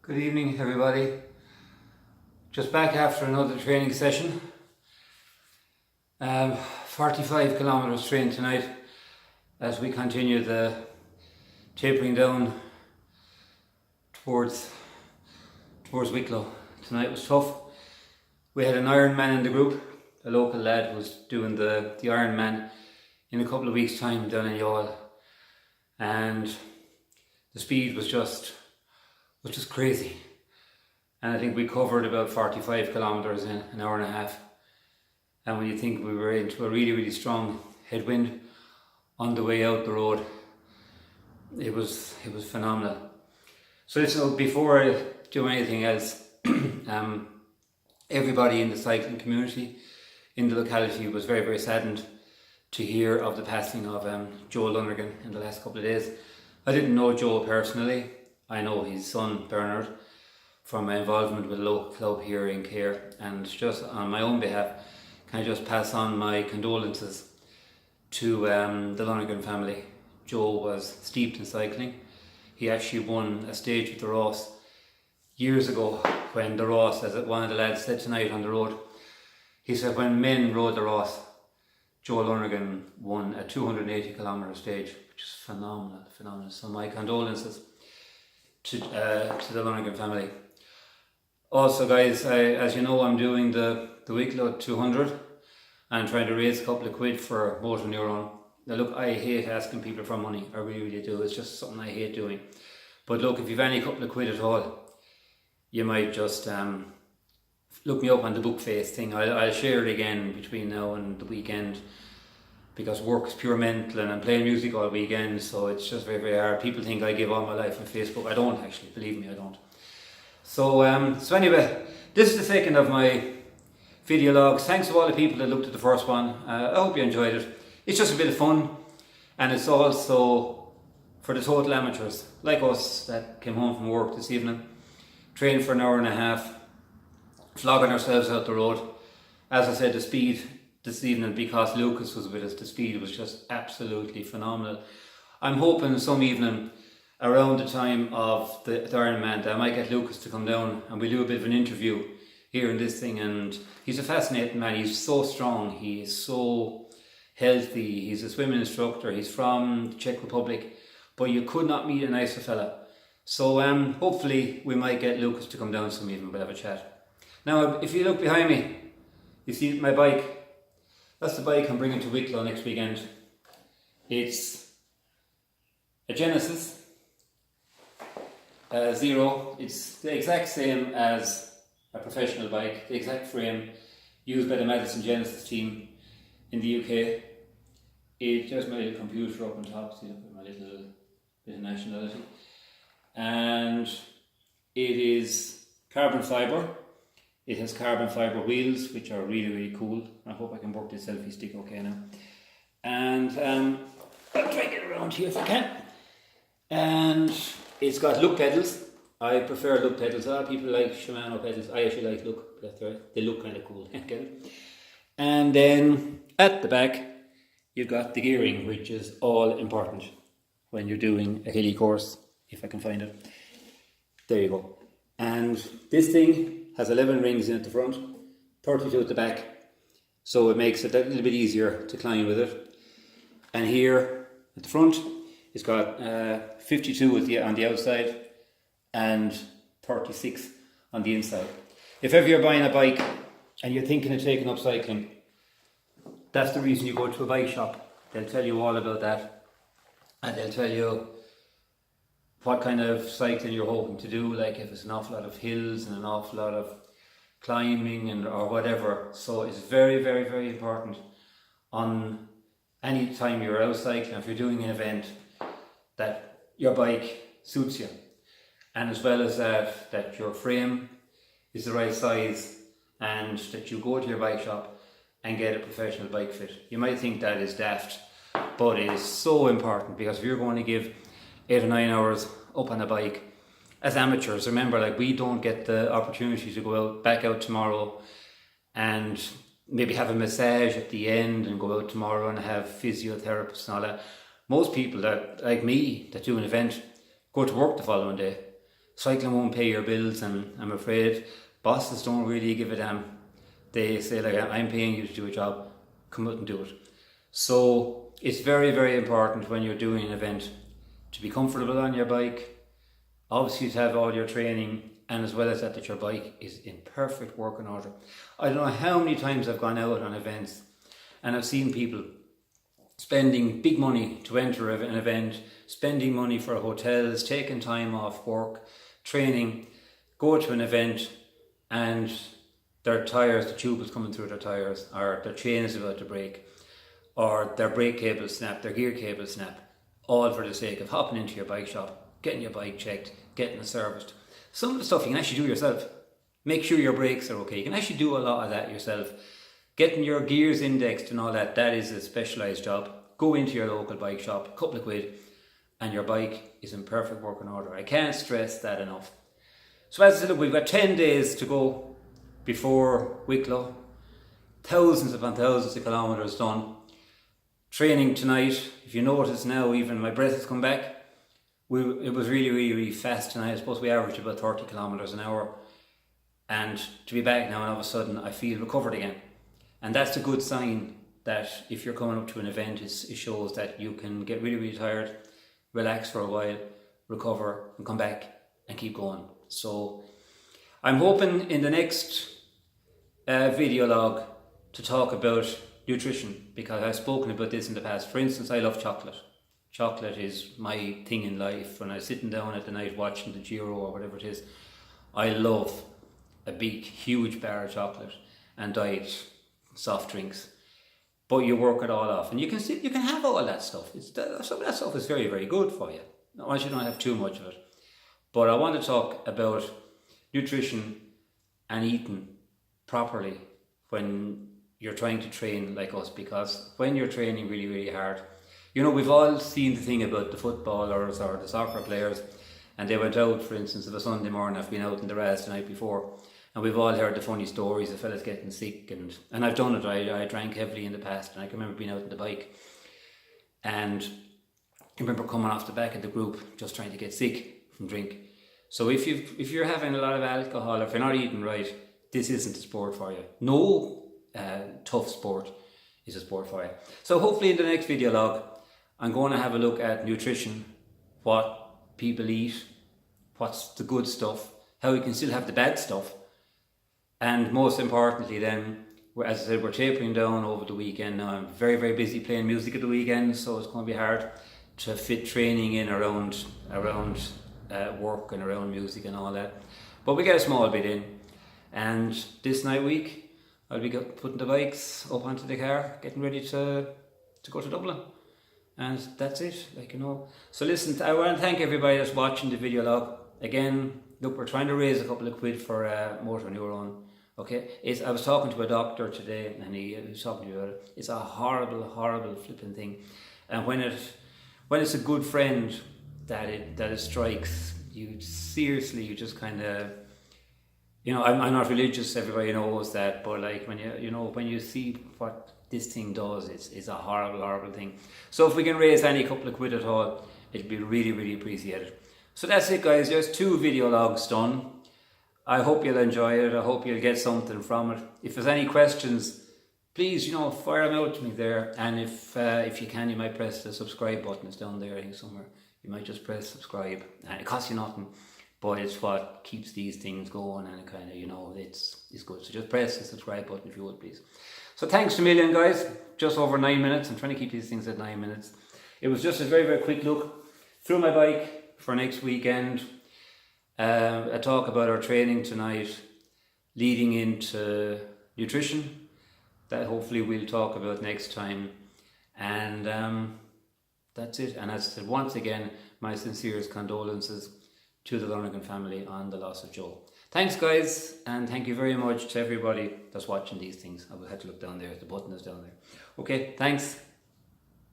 Good evening, everybody. Just back after another training session. 45 kilometers train tonight as we continue the tapering down towards Wicklow. Tonight was tough. We had an Ironman in the group. A local lad was doing the Ironman in a couple of weeks' time down in Youghal, and the speed was just crazy. And I think we covered about 45 kilometers in an hour and a half. And when you think we were into a really strong headwind on the way out the road, it was phenomenal. So before I do anything else, everybody in the cycling community in the locality was very saddened to hear of the passing of Joe Lonergan in the last couple of days. I didn't know Joe personally. I know his son Bernard from my involvement with a local club here in Care, and just on my own behalf, can I just pass on my condolences to the Lonergan family. Joe was steeped in cycling. He actually won a stage with the Ross years ago when the Ross, as one of the lads said tonight on the road, he said when men rode the Ross, Joe Lonergan won a 280 kilometre stage, which is phenomenal. So my condolences to the Lonergan family. Also guys, as you know, I'm doing the Wicklow 200 and trying to raise a couple of quid for motor neuron. Now look, I hate asking people for money, I really do. It's just something I hate doing. But look, if you've any couple of quid at all, you might just look me up on the Bookface thing. I'll share it again between now and the weekend, because work is pure mental and I'm playing music all weekend, so it's just very hard. People think I give all my life on Facebook. I don't actually, believe me, I don't. So anyway, this is the second of my video logs. Thanks to all the people that looked at the first one. I hope you enjoyed it. It's just a bit of fun, and it's also for the total amateurs like us that came home from work this evening, trained for an hour and a half, flogging ourselves out the road. As I said, the speed this evening, because Lucas was with us, the speed was just absolutely phenomenal. I'm hoping some evening around the time of the Ironman that I might get Lucas to come down and we'll do a bit of an interview here in this thing. And he's a fascinating man. He's so strong, he is so healthy, he's a swimming instructor, he's from the Czech Republic, but you could not meet a nicer fella. So hopefully we might get Lucas to come down some evening, we'll have a chat. Now if you look behind me, you see my bike. That's the bike I'm bringing to Wicklow next weekend. It's a Genesis Zero. It's the exact same as a professional bike, the exact frame used by the Madison Genesis team in the UK. It just my little computer up on top, see my little bit of nationality. And it is carbon fibre. It has carbon fibre wheels, which are really cool. I hope I can work this selfie stick okay now. And I'll try to get around here if I can. And it's got look pedals. I prefer look pedals. A lot of people like Shimano pedals. I actually like look. That's right. They look kind of cool. And then at the back, you've got the gearing, which is all important when you're doing a hilly course, if I can find it. There you go. And this thing has 11 rings in at the front, 32 at the back, so it makes it a little bit easier to climb with it. And here at the front, it's got 52 on the outside and 36 on the inside. If ever you're buying a bike and you're thinking of taking up cycling, that's the reason you go to a bike shop. They'll tell you all about that, and they'll tell you what kind of cycling you're hoping to do, like if it's an awful lot of hills and an awful lot of climbing or whatever. So it's very important on any time you're out cycling, if you're doing an event, that your bike suits you, and as well as that your frame is the right size, and that you go to your bike shop and get a professional bike fit. You might think that is daft, but it is so important, because if you're going to give 8 or 9 hours up on a bike as amateurs, remember, like, we don't get the opportunity to go back out tomorrow and maybe have a massage at the end and go out tomorrow and have physiotherapists and all that. Most people that, like me, that do an event, go to work the following day. cycling won't pay your bills, and I'm afraid bosses don't really give a damn. They say, like, I'm paying you to do a job, come out and do it. So it's very, very important when you're doing an event to be comfortable on your bike, obviously to have all your training, and as well as that your bike is in perfect working order. I don't know how many times I've gone out on events and I've seen people spending big money to enter an event, spending money for hotels, taking time off work, training, go to an event, and their tyres, the tube is coming through their tyres, or their chain is about to break, or their brake cable snap, their gear cable snap, all for the sake of hopping into your bike shop, getting your bike checked, getting it serviced. Some of the stuff you can actually do yourself. Make sure your brakes are okay. You can actually do a lot of that yourself. Getting your gears indexed and all that, that is a specialised job. Go into your local bike shop, a couple of quid, and your bike is in perfect working order. I can't stress that enough. So as I said, look, we've got 10 days to go before Wicklow. Thousands upon thousands of kilometres done. Training tonight, if you notice now, even my breath has come back. It was really, really, really fast tonight. I suppose we averaged about 30 kilometres an hour. And to be back now, and all of a sudden I feel recovered again. And that's a good sign that if you're coming up to an event, it shows that you can get really, really tired, relax for a while, recover, and come back and keep going. So I'm hoping in the next video log to talk about nutrition, because I've spoken about this in the past. For instance, I love chocolate. Chocolate is my thing in life. When I'm sitting down at the night watching the Giro or whatever it is, I love a big, huge bar of chocolate and diet, soft drinks. But you work it all off, and you can have all that stuff. Some of that stuff is very, very good for you. Once you don't have too much of it. But I want to talk about nutrition and eating properly when you're trying to train like us, because when you're training really, really hard, you know, we've all seen the thing about the footballers or the soccer players, and they went out, for instance, of a Sunday morning after being out in the Raz the night before, and we've all heard the funny stories of fellas getting sick, and I've done it. I drank heavily in the past, and I can remember being out on the bike, and I remember coming off the back of the group just trying to get sick from drink. So if you're having a lot of alcohol, or if you're not eating right, this isn't a sport for you. No tough sport is a sport for you. So hopefully in the next video log, I'm going to have a look at nutrition, what people eat, what's the good stuff, how you can still have the bad stuff, and most importantly then, as I said, we're tapering down over the weekend now. I'm very, very busy playing music at the weekend, so it's going to be hard to fit training in around work and around music and all that. But we get a small bit in, and this night week I'll be putting the bikes up onto the car, getting ready to go to Dublin. And that's it, like, you know. So listen, I want to thank everybody that's watching the video log. Again, look, we're trying to raise a couple of quid for motor neuron. Okay, I was talking to a doctor today, and he was talking to me about it. It's a horrible, horrible flipping thing. And when it's a good friend that it strikes, you seriously, you just kind of, you know, I'm not religious, everybody knows that, but like when you see what this thing does, it's a horrible, horrible thing. So if we can raise any couple of quid at all, it'd be really, really appreciated. So that's it, guys. There's 2 video logs done. I hope you'll enjoy it. I hope you'll get something from it. If there's any questions, please, you know, fire them out to me there. And if you can, you might press the subscribe button. It's down there, I think, somewhere. You might just press subscribe, and it costs you nothing, but it's what keeps these things going, and it kind of, you know, it's good. So just press the subscribe button if you would, please. So thanks a million, guys. Just over 9 minutes. I'm trying to keep these things at 9 minutes. It was just a very, very quick look through my bike for next weekend. A talk about our training tonight, leading into nutrition, that hopefully we'll talk about next time. And that's it. And as I said, once again, my sincerest condolences to the Lonergan family on the loss of Joe. Thanks, guys, and thank you very much to everybody that's watching these things. I had to look down there, the button is down there. Okay, thanks.